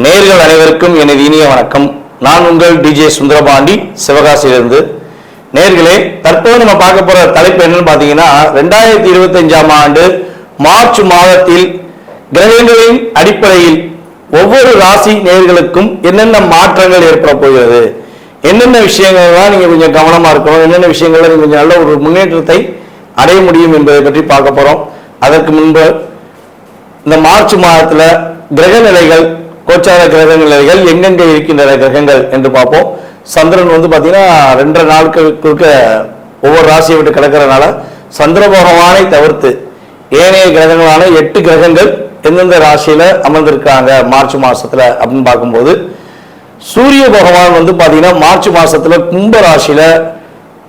நேயர்கள் அனைவருக்கும் எனது இனிய வணக்கம். நான் உங்கள் டிஜே சுந்தரபாண்டி, சிவகாசியிலிருந்து. நேயர்களே, தற்போது நம்ம பார்க்க போற தலைப்பு என்னன்னு பார்த்தீங்கன்னா, 2025ஆம் ஆண்டு மார்ச் மாதத்தில் கிரகங்களின் அடிப்படையில் ஒவ்வொரு ராசி நேயர்களுக்கும் என்னென்ன மாற்றங்கள் ஏற்பட போகிறது, என்னென்ன விஷயங்கள்லாம் நீங்க கொஞ்சம் கவனமா இருக்கணும், என்னென்ன விஷயங்கள்ல நீங்க கொஞ்சம் நல்ல ஒரு முன்னேற்றத்தை அடைய முடியும் என்பதை பற்றி பார்க்க போறோம். அதற்கு முன்பு இந்த மார்ச் மாதத்துல கிரக நிலைகள், கோச்சார கிரக நிலைகள் எங்கெங்க இருக்கின்றன கிரகங்கள் என்று பார்ப்போம். சந்திரன் பாத்தீங்கன்னா 2.5 நாட்களுக்கு ஒவ்வொரு ராசியை விட்டு கிடக்கிறதுனால சந்திர பகவானை தவிர்த்து ஏனைய கிரகங்களான 8 கிரகங்கள் எந்தெந்த ராசியில அமர்ந்திருக்காங்க மார்ச் மாசத்துல அப்படின்னு பார்க்கும்போது, சூரிய பகவான் பாத்தீங்கன்னா மார்ச் மாசத்துல கும்ப ராசியில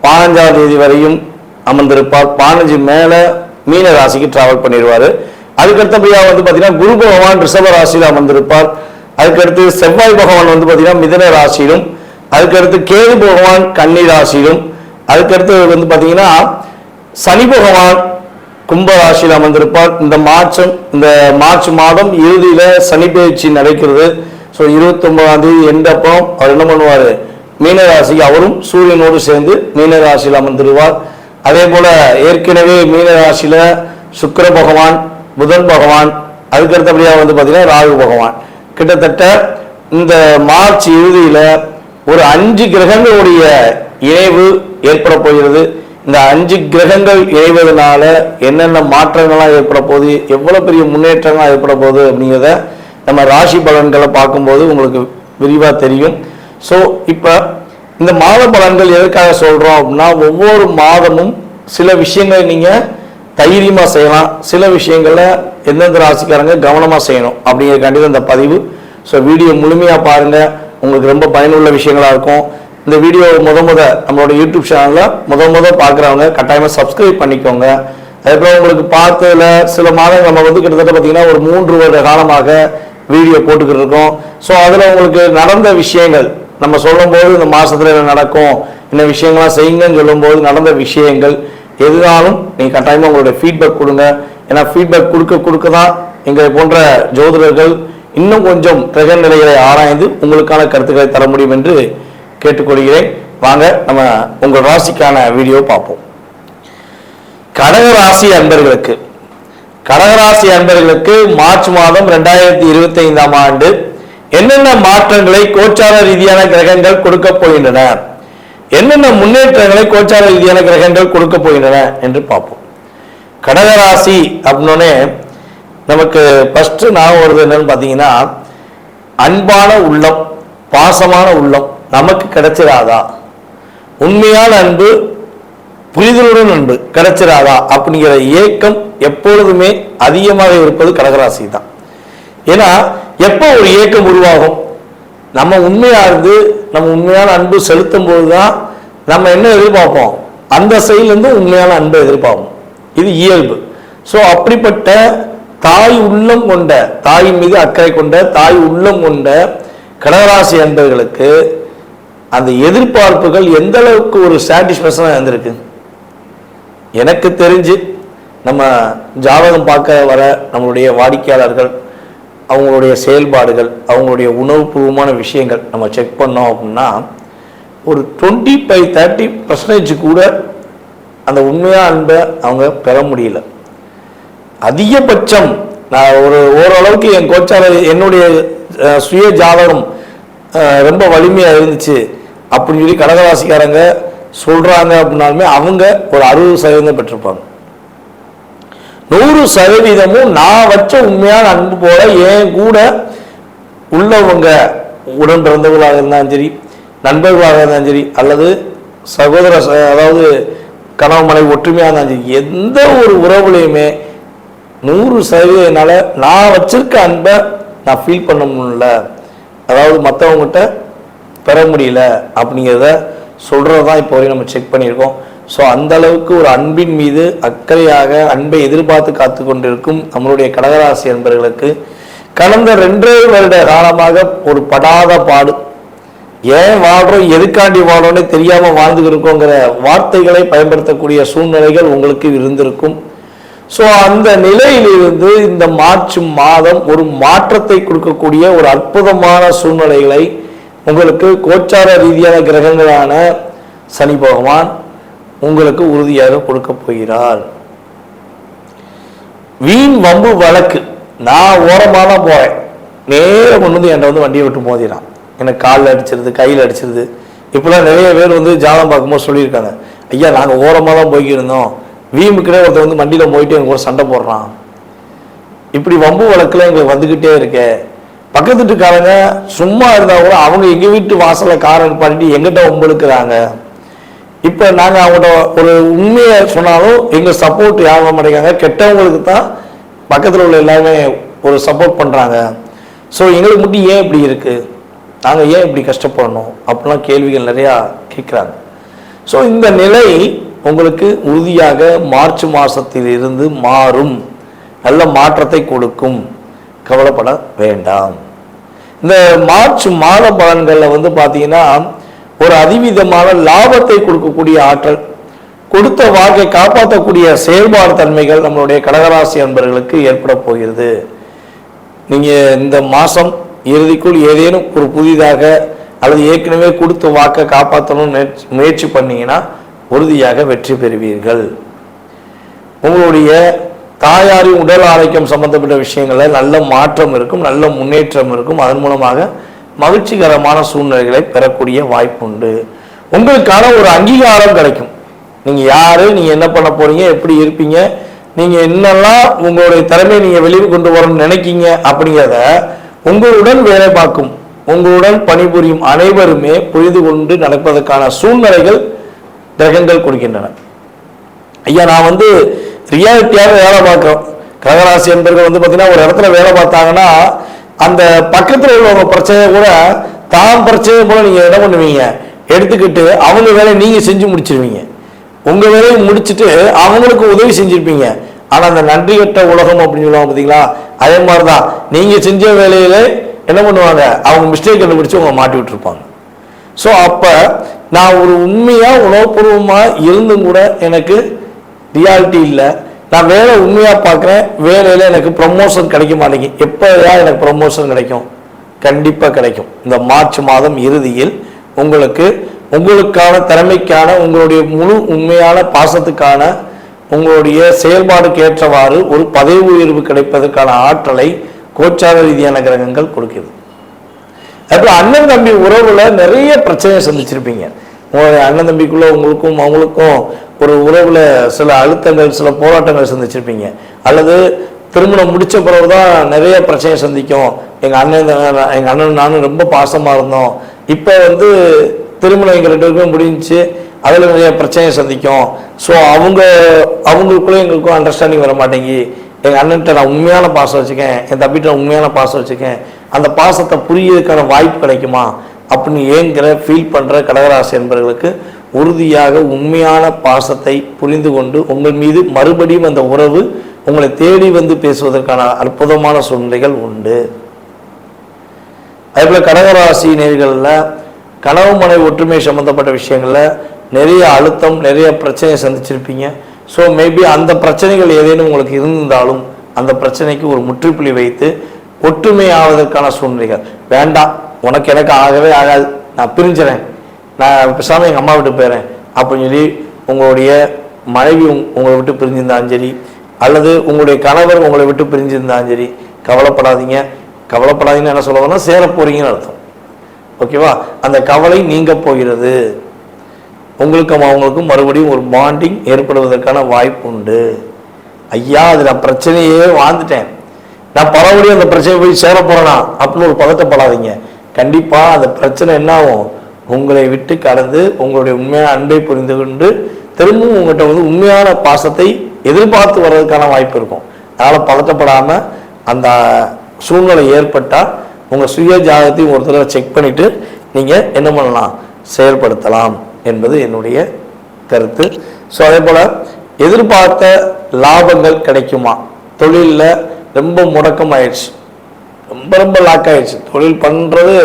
15ஆம் தேதி வரையும் அமர்ந்திருப்பார். 15 மேல மீன ராசிக்கு டிராவல் பண்ணிடுவாரு. அதுக்கடுத்தபடியா பாத்தீங்கன்னா குரு பகவான் ரிஷப ராசியில அமர்ந்திருப்பார். அதுக்கடுத்து செவ்வாய் பகவான் பாத்தீங்கன்னா மிதுன ராசியிலும், அதுக்கடுத்து கேது பகவான் கன்னி ராசியிலும், அதுக்கடுத்து பாத்தீங்கன்னா சனி பகவான் கும்ப ராசியில் அமர்ந்திருப்பார். இந்த மார்ச் மாதம் இறுதியில சனி பயிற்சி நடக்கிறது. ஸோ 29ஆம் தேதி எண்டப்போ அவர் என்ன பண்ணுவார், மீன ராசிக்கு அவரும் சூரியனோடு சேர்ந்து மீன ராசியில் அமர்ந்துருவார். அதே போல ஏற்கனவே மீன ராசியில சுக்கிர பகவான், புதன் பகவான், அதுக்கடுத்தபடியா பாத்தீங்கன்னா ராகு பகவான், கிட்டத்தட்ட இந்த மார்ச் இறுதியில ஒரு 5 கிரகங்களுடைய இணைவு ஏற்பட போகிறது. இந்த 5 கிரகங்கள் இணைவதனால என்னென்ன மாற்றங்கள்லாம் ஏற்பட போகுது, எவ்வளவு பெரிய முன்னேற்றங்கள்லாம் ஏற்பட போகுது அப்படிங்கிறத நம்ம ராசி பலன்களை பார்க்கும்போது உங்களுக்கு விரிவா தெரியும். ஸோ இப்ப இந்த மாத பலன்கள் எதற்காக சொல்றோம் அப்படின்னா, ஒவ்வொரு மாதமும் சில விஷயங்களை நீங்க தைரியமா செய்யலாம், சில விஷயங்கள்ல எந்தெந்த ராசிக்காரங்க கவனமா செய்யணும் அப்படிங்கிறதுக்காண்டி இந்த பதிவு. ஸோ வீடியோ முழுமையா பாருங்க, உங்களுக்கு ரொம்ப பயனுள்ள விஷயங்களா இருக்கும். இந்த வீடியோ நம்மளோட யூடியூப் சேனல்ல பார்க்குறவங்க கட்டாயமா சப்ஸ்கிரைப் பண்ணிக்கோங்க. அதுக்கப்புறம் உங்களுக்கு பார்த்ததுல சில மாதங்கள் நம்ம கிட்டத்தட்ட பார்த்தீங்கன்னா ஒரு 3 வருட காலமாக வீடியோ போட்டுக்கிட்டு இருக்கோம். ஸோ அதில் உங்களுக்கு நடந்த விஷயங்கள் நம்ம சொல்லும்போது இந்த மாசத்துல என்ன நடக்கும், என்ன விஷயங்கள்லாம் செய்யுங்கன்னு சொல்லும்போது நடந்த விஷயங்கள் எதுனாலும் நீங்க கட்டாயமா உங்களுடைய ஃபீட்பேக் கொடுங்க. ஏன்னா ஃபீட்பேக் கொடுக்க தான் எங்களை போன்ற ஜோதிடர்கள் இன்னும் கொஞ்சம் கிரக நிலைகளை ஆராய்ந்து உங்களுக்கான கருத்துக்களை தர முடியும் என்று கேட்டுக்கொள்கிறேன். வாங்க நம்ம உங்கள் ராசிக்கான வீடியோ பார்ப்போம். கடகராசி அன்பர்களுக்கு மார்ச் மாதம் 2025ஆம் ஆண்டு என்னென்ன மாற்றங்களை கோச்சார ரீதியான கிரகங்கள் கொடுக்க போகின்றன, என்னென்ன முன்னேற்றங்களை கோச்சார ரீதியான கிரகங்கள் கொடுக்க போகின்றன என்று பார்ப்போம். கடகராசி அப்படின்னே நமக்கு ஃபர்ஸ்ட் நான் வருது என்னன்னு பார்த்தீங்கன்னா, அன்பான உள்ளம், பாசமான உள்ளம் நமக்கு கிடைச்சிடாதா, உண்மையான அன்பு, புரிதலுடன் அன்பு கிடைச்சிடாதா அப்படிங்கிற ஏக்கம் எப்பொழுதுமே அதிகமாக இருப்பது கடகராசி தான். ஏன்னா எப்போ ஒரு ஏக்கம் உருவாகும், நம்ம உண்மையா இருந்து நம்ம உண்மையான அன்பு செலுத்தும் போதுதான் நம்ம என்ன எதிர்பார்ப்போம், அந்த சைட்லேருந்து உண்மையான அன்பை எதிர்பார்ப்போம். இது இயல்பு. ஸோ அப்படிப்பட்ட தாய் உள்ளம் கொண்ட, தாயின் மீது அக்கறை கொண்ட, தாய் உள்ளம் கொண்ட கடகராசி அன்பர்களுக்கு அந்த எதிர்பார்ப்புகள் எந்த அளவுக்கு ஒரு சாட்டிஸ்பேக்ஷனாக இருந்திருக்கு. எனக்கு தெரிஞ்சு நம்ம ஜாதகம் பார்க்க வர நம்மளுடைய வாடிக்கையாளர்கள், அவங்களுடைய செயல்பாடுகள், அவங்களுடைய உணர்வுபூர்வமான விஷயங்கள் நம்ம செக் பண்ணோம் அப்படின்னா ஒரு 25-30% கூட அந்த உண்மையான அன்பை அவங்க பெற முடியல. அதிகபட்சம் நான் ஓரளவுக்கு என் கோச்சார என்னுடைய சுய ஜாதகம் ரொம்ப வலிமையா இருந்துச்சு அப்படின்னு சொல்லி கடகராசிக்காரங்க சொல்றாங்க அப்படின்னாலுமே அவங்க ஒரு 60% பெற்றிருப்பாங்க. 100% நான் வச்ச உண்மையான அன்பு போல என் கூட உள்ளவங்க, உடன் பிறந்தவர்களாக இருந்தாலும் சரி, நண்பர்களாக இருந்தாலும் சரி, அல்லது சகோதர அதாவது கணவன் மனைவி ஒற்றுமையாக இருந்தாலும் சரி, எந்த ஒரு உறவுலையுமே 100% என்னால நான் வச்சிருக்க அன்பை நான் ஃபீல் பண்ண முடியல, அதாவது மற்றவங்ககிட்ட பெற முடியல அப்படிங்கிறத சொல்றதுதான் இப்போ வரையும் நம்ம செக் பண்ணியிருக்கோம். ஸோ அந்த அளவுக்கு ஒரு அன்பின் மீது அக்கறையாக அன்பை எதிர்பார்த்து காத்து கொண்டிருக்கும் நம்மளுடைய கடகராசி அன்பர்களுக்கு கடந்த 2 வருட காலமாக ஒரு படாத பாடு, ஏன் வாழ்றோம், எதுக்காண்டி வாழ்றோன்னு தெரியாம வாழ்ந்துட்டு இருக்கோங்கிற வார்த்தைகளை பயன்படுத்தக்கூடிய சூழ்நிலைகள் உங்களுக்கு இருந்திருக்கும். ஸோ அந்த நிலையிலிருந்து இந்த மார்ச் மாதம் ஒரு மாற்றத்தை கொடுக்கக்கூடிய ஒரு அற்புதமான சூழ்நிலைகளை உங்களுக்கு கோச்சார ரீதியான கிரகங்களான சனி பகவான் உங்களுக்கு உறுதியாக கொடுக்க போகிறார். வீண் வம்பு வழக்கு, நான் ஓரமாக தான் போறேன், நேரம் கொண்டு வந்து என்கிட்ட வந்து வண்டியை விட்டு மோதிடான், எனக்கு காலில் அடிச்சிருது, கையில் அடிச்சிருது. இப்பெல்லாம் நிறைய பேர் வந்து ஜாதகம் பார்க்கும்போது சொல்லியிருக்காங்க, ஐயா நாங்கள் ஓரமாக தான் போய்க்கிருந்தோம், வீமுக்குனே ஒருத்தர் வந்து வண்டியில் போயிட்டு எனக்கு ஒரு சண்டை போடுறான். இப்படி வம்பு வழக்கில் எங்களுக்கு வந்துக்கிட்டே இருக்கு. பக்கத்து வீட்டுக்காரங்க சும்மா இருந்தால் கூட அவங்க எங்கள் வீட்டு வாசலில் காரை பண்ணிட்டு எங்கிட்ட வம்புழுக்கிறாங்க. இப்போ நாங்கள் அவங்கள்ட்ட ஒரு உண்மையை சொன்னாலும் எங்கள் சப்போர்ட் யாரும் மாட்டேங்காங்க, கெட்டவங்களுக்கு தான் பக்கத்தில் உள்ள எல்லாருமே ஒரு சப்போர்ட் பண்ணுறாங்க. ஸோ எங்களுக்கு மட்டும் ஏன் இப்படி இருக்குது, நாங்கள் ஏன் இப்படி கஷ்டப்படணும் அப்படிலாம் கேள்விகள் நிறையா கேட்குறாங்க. ஸோ இந்த நிலை உங்களுக்கு உறுதியாக மார்ச் மாதத்தில் இருந்து மாறும், நல்ல மாற்றத்தை கொடுக்கும், கவலைப்பட வேண்டாம். இந்த மார்ச் மாத பலன்களில் வந்து பார்த்தீங்கன்னா ஒரு அதிவிதமான லாபத்தை கொடுக்கக்கூடிய ஆற்றல், கொடுத்த வாக்கை காப்பாற்றக்கூடிய செயல்பாடு தன்மைகள் நம்மளுடைய கடகராசி அன்பர்களுக்கு ஏற்பட போகிறது. நீங்கள் இந்த மாதம் இறுதிக்குள் ஏதேனும் ஒரு புதிதாக அல்லது ஏற்கனவே கொடுத்த வாக்கை காப்பாற்றணும்னு முயற்சி பண்ணீங்கன்னா உறுதியாக வெற்றி பெறுவீர்கள். உங்களுடைய தாயாரின் உடல் ஆரோக்கியம் சம்பந்தப்பட்ட விஷயங்களில் நல்ல மாற்றம் இருக்கும், நல்ல முன்னேற்றம் இருக்கும். அதன் மூலமாக மகிழ்ச்சிகரமான சூழ்நிலைகளை பெறக்கூடிய வாய்ப்புண்டு. உங்களுக்கான ஒரு அங்கீகாரம் கிடைக்கும். நீங்கள் யாரு, நீங்கள் என்ன பண்ண போறீங்க, எப்படி இருப்பீங்க, நீங்கள் என்னெல்லாம் உங்களுடைய திறமையை நீங்கள் வெளியே கொண்டு வரணும்னு நினைக்கிங்க அப்படிங்கிறத உங்களுடன் வேலை பார்க்கும், உங்களுடன் பணிபுரியும் அனைவருமே புரிந்து கொண்டு நடப்பதற்கான சூழ்நிலைகள் கிரகங்கள் கொடுக்கின்றன. ஐயா நான் வந்து ரியாலிட்டியாக வேலை பார்க்குறோம். கடகராசி என்பர்கள் வந்து பார்த்தீங்கன்னா ஒரு இடத்துல வேலை பார்த்தாங்கன்னா அந்த பக்கத்தில் உள்ளவங்க பிரச்சனையை கூட தான் பிரச்சனையை போல நீங்கள் என்ன பண்ணுவீங்க, எடுத்துக்கிட்டு அவங்க வேலையை நீங்கள் செஞ்சு முடிச்சிருவீங்க. உங்கள் வேலையை முடிச்சுட்டு அவங்களுக்கு உதவி செஞ்சுருப்பீங்க. ஆனால் அந்த நன்றி கட்ட உலகம் அப்படின்னு சொல்லுவாங்க பார்த்தீங்களா, அதே மாதிரி தான் நீங்கள் செஞ்ச வேலையில என்ன பண்ணுவாங்க, அவங்க மிஸ்டேக் கண்டுபிடிச்சு அவங்க மாட்டி விட்டுருப்பாங்க. ஸோ அப்போ நான் ஒரு உண்மையாக உணவுபூர்வமாக இருந்தும் கூட எனக்கு ரியாலிட்டி இல்லை, நான் வேலை உண்மையாக பார்க்குறேன், வேலையில் எனக்கு ப்ரமோஷன் கிடைக்க மாட்டேங்குது. எப்போதான் எனக்கு ப்ரமோஷன் கிடைக்கும்? கண்டிப்பாக கிடைக்கும். இந்த மார்ச் மாதம் இறுதியில் உங்களுக்கு உங்களுக்கான திறமைக்கான உங்களுடைய முழு உண்மையான பாசத்துக்கான உங்களுடைய செயல்பாடுக்கு ஏற்றவாறு ஒரு பதவி உயர்வு கிடைப்பதற்கான ஆற்றலை கோச்சார ரீதியான கிரகங்கள் கொடுக்குது. அப்புறம் அண்ணன் தம்பி உறவுல நிறைய பிரச்சனையை சந்திச்சிருப்பீங்க. உங்களுடைய அண்ணன் தம்பிக்குள்ள உங்களுக்கும் அவங்களுக்கும் ஒரு உறவுல சில அழுத்தங்கள், சில போராட்டங்கள் சந்திச்சிருப்பீங்க. அல்லது திருமணம் முடிச்ச பிறகுதான் நிறைய பிரச்சனையை சந்திக்கும். எங்க அண்ணன் நானும் ரொம்ப பாசமா இருந்தோம், இப்ப வந்து திருமணம் எங்க 2 பேருக்கும் முடிஞ்சு, அதில் நிறைய பிரச்சனையை சந்திக்கும். ஸோ அவங்களுக்குள்ளே எங்களுக்கும் அண்டர்ஸ்டாண்டிங் வர மாட்டேங்கி, எங்கள் அண்ணன்கிட்ட நான் உண்மையான பாசம் வச்சுக்கேன், என் தம்பிகிட்ட உண்மையான பாசம் வச்சுக்கேன், அந்த பாசத்தை புரியறதுக்கான வாய்ப்பு கிடைக்குமா அப்படின்னு ஏங்கிற ஃபீல் பண்ணுற கடகராசி என்பவர்களுக்கு உறுதியாக உண்மையான பாசத்தை புரிந்து கொண்டு உங்கள் மீது மறுபடியும் அந்த உறவு உங்களை தேடி வந்து பேசுவதற்கான அற்புதமான சூழ்நிலைகள் உண்டு. அதேபோல் கடகராசி நேர்களில் கனவு மனை ஒற்றுமை சம்பந்தப்பட்ட விஷயங்களில் நிறைய அழுத்தம், நிறைய பிரச்சனையை சந்திச்சிருப்பீங்க. ஸோ மேபி அந்த பிரச்சனைகள் ஏதேனும் உங்களுக்கு இருந்தாலும் அந்த பிரச்சனைக்கு ஒரு முற்றுப்புள்ளி வைத்து ஒற்றுமை ஆவதற்கான சூழ்நிலைகள். வேண்டாம், உனக்கு எனக்கு ஆகவே ஆகாது, நான் பிரிஞ்சிறேன், நான் பேசாமல் எங்கள் அம்மா விட்டு போயிடுறேன் அப்படின்னு சொல்லி உங்களுடைய மனைவி உங்களை விட்டு பிரிஞ்சிருந்தாலும் சரி, அல்லது உங்களுடைய கணவர் உங்களை விட்டு பிரிஞ்சிருந்தாலும் சரி, கவலைப்படாதீங்க. கவலைப்படாதீங்கன்னு என்ன சொல்லுவாங்கன்னா சேர போறீங்கன்னு அர்த்தம். ஓகேவா? அந்த கவலை நீங்க போகிறது. உங்களுக்கும் அவங்களுக்கும் மறுபடியும் ஒரு பாண்டிங் ஏற்படுவதற்கான வாய்ப்பு உண்டு. ஐயா அது நான் பிரச்சனையே வாழ்ந்துட்டேன், நான் பரவடியும் அந்த பிரச்சனை போய் சேர போறேனா அப்படின்னு ஒரு பதட்டப்படாதீங்க. கண்டிப்பா அந்த பிரச்சனை என்ன ஆகும், உங்களை விட்டு கடந்து உங்களுடைய உண்மையான அன்பை புரிந்து கொண்டு திரும்பவும் உங்கள்கிட்ட வந்து உண்மையான பாசத்தை எதிர்பார்த்து வர்றதுக்கான வாய்ப்பு இருக்கும். அதனால பதட்டப்படாம அந்த சூழ்நிலை ஏற்பட்டால் உங்கள் சுய ஜாதகத்தையும் ஒரு தடவை செக் பண்ணிட்டு நீங்கள் என்ன பண்ணலாம், செயல்படுத்தலாம் என்பது என்னுடைய கருத்து. ஸோ அதே போல் எதிர்பார்த்த லாபங்கள் கிடைக்குமா, தொழிலில் ரொம்ப முடக்கம் ஆயிடுச்சு, ரொம்ப லாக் ஆயிடுச்சு, தொழில் பண்ணுறது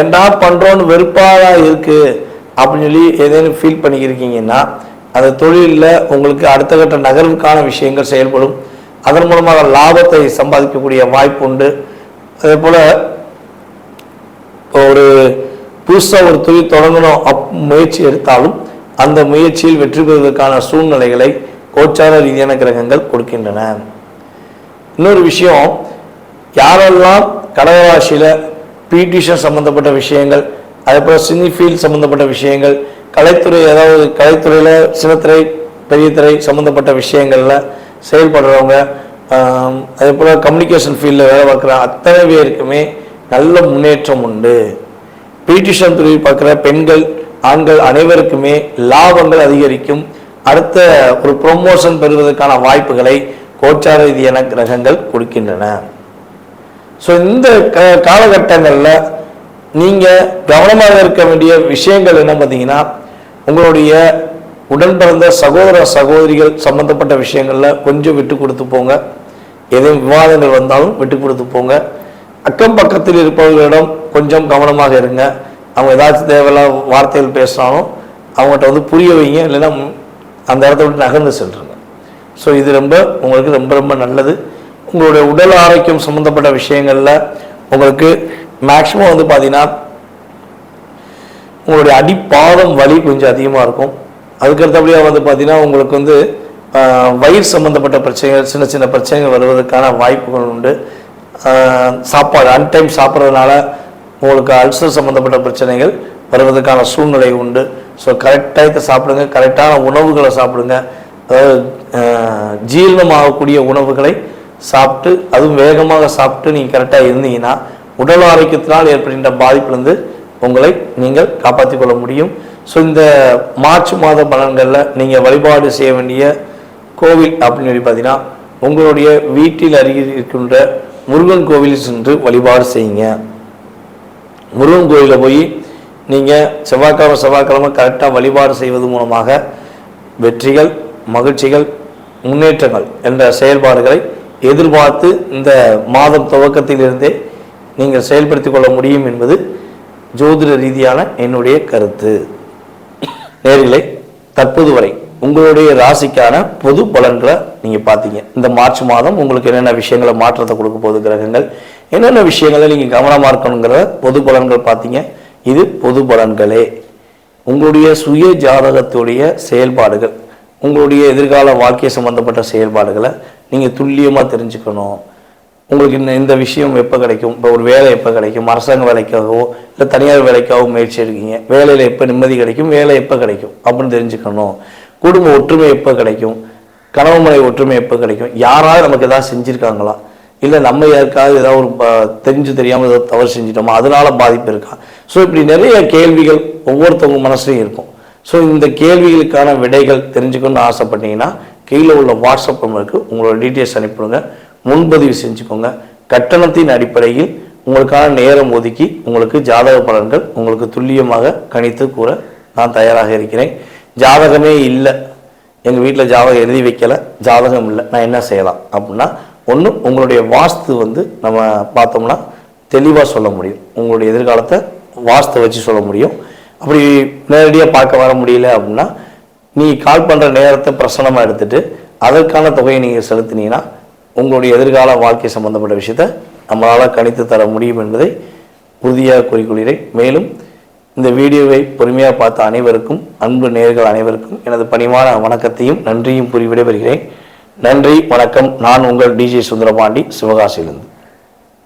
என்ன பண்ணுறோன்னு வெறுப்பாக இருக்குது அப்படின்னு சொல்லி ஏதேனும் ஃபீல் பண்ணிக்கிருக்கீங்கன்னா அந்த தொழிலில் உங்களுக்கு அடுத்த கட்ட நகர்வுக்கான விஷயங்கள் செயல்படும். அதன் மூலமாக லாபத்தை சம்பாதிக்கக்கூடிய வாய்ப்பு உண்டு. அதே போல் ஒரு புதுசாக ஒரு தொழில் தொடங்கணும் முயற்சி எடுத்தாலும் அந்த முயற்சியில் வெற்றி பெறுவதற்கான சூழ்நிலைகளை கோச்சார ரீதியான கிரகங்கள் கொடுக்கின்றன. இன்னொரு விஷயம், யாரெல்லாம் கடகராசியில் பியூட்டிஷன் சம்மந்தப்பட்ட விஷயங்கள், அதே போல் சினி ஃபீல்ட் சம்மந்தப்பட்ட விஷயங்கள், கலைத்துறை, அதாவது கலைத்துறையில் சின்னத்திரை பெரிய திரை சம்மந்தப்பட்ட விஷயங்களில் செயல்படுறவங்க, அதே போல் கம்யூனிகேஷன் ஃபீல்டில் வேலை பார்க்குற அத்தனை பேருக்குமே நல்ல முன்னேற்றம் உண்டு. பியூட்டிஷன் தொழில் பார்க்குற பெண்கள் ஆண்கள் அனைவருக்குமே லாபங்கள் அதிகரிக்கும். அடுத்த ஒரு ப்ரொமோஷன் பெறுவதற்கான வாய்ப்புகளை கோச்சார ரீதியான கிரகங்கள் கொடுக்கின்றன. ஸோ இந்த காலகட்டங்களில் நீங்கள் கவனமாக இருக்க வேண்டிய விஷயங்கள் என்ன பார்த்தீங்கன்னா, உங்களுடைய உடன் பிறந்த சகோதர சகோதரிகள் சம்பந்தப்பட்ட விஷயங்களில் கொஞ்சம் விட்டு கொடுத்து போங்க. எதுவும் விவாதங்கள் வந்தாலும் விட்டு கொடுத்து போங்க. அக்கம் பக்கத்தில் இருப்பவர்களிடம் கொஞ்சம் கவனமாக இருங்க. அவங்க ஏதாச்சும் தேவையில்லாத வார்த்தைகள் பேசினாலும் அவங்ககிட்ட புரிய வைங்க, இல்லைன்னா அந்த இடத்த விட்டு நகர்ந்து சென்றுங்க. ஸோ இது உங்களுக்கு ரொம்ப ரொம்ப நல்லது. உங்களுடைய உடல் ஆரோக்கியம் சம்மந்தப்பட்ட விஷயங்களில் உங்களுக்கு மேக்சிமம் பார்த்தீங்கன்னா உங்களுடைய அடிப்பாதம் வலி கொஞ்சம் அதிகமாக இருக்கும். அதுக்கடுத்தபடியாக பார்த்தீங்கன்னா உங்களுக்கு வயிறு சம்மந்தப்பட்ட பிரச்சனைகள், சின்ன சின்ன பிரச்சனைகள் வருவதற்கான வாய்ப்புகள் உண்டு. சாப்பாடு அன்டைம் சாப்பிட்றதுனால உங்களுக்கு அல்சர் சம்மந்தப்பட்ட பிரச்சனைகள் வருவதற்கான சூழ்நிலை உண்டு. ஸோ கரெக்டாக சாப்பிடுங்க, கரெக்டான உணவுகளை சாப்பிடுங்க. அதாவது ஜீரணமாகக்கூடிய உணவுகளை சாப்பிட்டு, அதுவும் வேகமாக சாப்பிட்டு நீங்கள் கரெக்டாக இருந்தீங்கன்னா உடல் ஆரோக்கியத்தினால் ஏற்படுகின்ற பாதிப்பிலிருந்து உங்களை நீங்கள் காப்பாற்றிக் கொள்ள முடியும். ஸோ இந்த மார்ச் மாத பலன்களில் நீங்கள் வழிபாடு செய்ய வேண்டிய கோவில் அப்படின்னு சொல்லி பார்த்தீங்கன்னா, உங்களுடைய வீட்டில் அருகில் இருக்கின்ற முருகன் கோவிலில் சென்று வழிபாடு செய்யுங்க. முருகன் கோயிலில் போய் நீங்கள் செவ்வாய்க்கிழமை கரெக்டாக வழிபாடு செய்வது மூலமாக வெற்றிகள், மகிழ்ச்சிகள், முன்னேற்றங்கள் என்ற செயல்பாடுகளை எதிர்பார்த்து இந்த மாதம் துவக்கத்திலிருந்தே நீங்கள் செயல்படுத்திக் கொள்ள முடியும் என்பது ஜோதிட ரீதியான என்னுடைய கருத்து. நேயர்களே, தற்போது வரை உங்களுடைய ராசிக்கான பொது பலன்களை நீங்கள் பார்த்தீங்க. இந்த மார்ச் மாதம் உங்களுக்கு என்னென்ன விஷயங்களை மாற்றத்தை கொடுக்க போகுது கிரகங்கள், என்னென்ன விஷயங்களை நீங்கள் கவனமாக இருக்கணுங்கிற பொது பலன்கள் பார்த்தீங்க. இது பொது பலன்களே. உங்களுடைய சுய ஜாதகத்துடைய செயல்பாடுகள், உங்களுடைய எதிர்கால வாழ்க்கை சம்பந்தப்பட்ட செயல்பாடுகளை நீங்கள் துல்லியமாக தெரிஞ்சுக்கணும். உங்களுக்கு இந்த விஷயம் எப்போ கிடைக்கும், இப்போ ஒரு வேலை எப்போ கிடைக்கும், அரசாங்க வேலைக்காகவோ இல்லை தனியார் வேலைக்காகவோ முயற்சி எடுக்கீங்க, வேலையில் எப்போ நிம்மதி கிடைக்கும், வேலை எப்போ கிடைக்கும் அப்படின்னு தெரிஞ்சுக்கணும். குடும்ப ஒற்றுமை எப்போ கிடைக்கும், கணவன் மனைவி ஒற்றுமை எப்போ கிடைக்கும், யாராவது நமக்கு ஏதாவது செஞ்சுருக்காங்களா, இல்லை நம்ம யாருக்காவது ஏதாவது ஒரு தெரிஞ்சு தெரியாமல் ஏதாவது தவறு செஞ்சிட்டோமா, அதனால பாதிப்பு இருக்கா. ஸோ இப்படி நிறைய கேள்விகள் ஒவ்வொருத்தவங்க மனசுலையும் இருக்கும். ஸோ இந்த கேள்விகளுக்கான விடைகள் தெரிஞ்சுக்கணும்னு ஆசைப்பட்டீங்கன்னா கீழே உள்ள வாட்ஸ்அப் நம்பருக்கு உங்களோட டீட்டெயில்ஸ் அனுப்பிடுங்க, முன்பதிவு செஞ்சுக்கோங்க. கட்டணத்தின் அடிப்படையில் உங்களுக்கான நேரம் ஒதுக்கி உங்களுக்கு ஜாதக பலன்கள் உங்களுக்கு துல்லியமாக கணித்து கூற நான் தயாராக இருக்கிறேன். ஜாதகமே இல்லை, எங்கள் வீட்டில் ஜாதகம் எழுதி வைக்கலை, ஜாதகம் இல்லை, நான் என்ன செய்யலாம் அப்படின்னா, ஒன்று உங்களுடைய வாஸ்து நம்ம பார்த்தோம்னா தெளிவாக சொல்ல முடியும். உங்களுடைய எதிர்காலத்தை வாஸ்து வச்சு சொல்ல முடியும். அப்படி நேரடியாக பார்க்க வர முடியல அப்படின்னா நீ கால் பண்ணுற நேரத்தை பிரசனமாக எடுத்துகிட்டு அதற்கான தொகையை நீங்கள் செலுத்தினீங்கன்னா உங்களுடைய எதிர்கால வாழ்க்கை சம்பந்தப்பட்ட விஷயத்தை நம்மளால் கணித்து தர முடியும் என்பதை உறுதியாக கூறிக்கொள்கிறேன். மேலும் இந்த வீடியோவை பொறுமையாக பார்த்த அனைவருக்கும், அன்பு நேயர்கள் அனைவருக்கும் எனது பணிவான வணக்கத்தையும் நன்றியும் கூறி விடைபெறுகிறேன். நன்றி, வணக்கம். நான் உங்கள் டிஜே சுந்தரபாண்டி, சிவகாசியிலிருந்து.